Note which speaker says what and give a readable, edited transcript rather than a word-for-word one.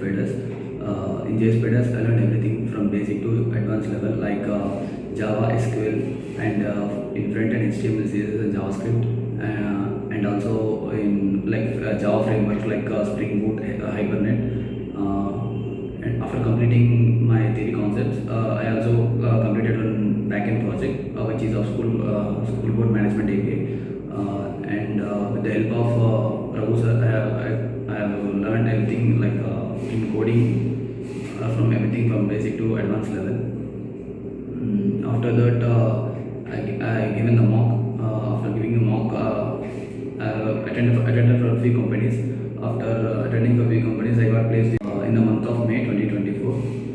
Speaker 1: JSpiders. In JSpiders, I learned everything from basic to advanced level like Java, SQL, and in front end HTML, CSS, and JavaScript, and also in Java frameworks like Spring Boot, Hibernate. And after completing my theory concepts, I also completed one backend project, which is of school board management API. And with the help of Raavi Sai, I have learned everything in coding, from everything from basic to advanced level. After that, I given the mock. After giving the mock, I attended for a few companies. After attending for a few companies, I got placed in the month of May 2024.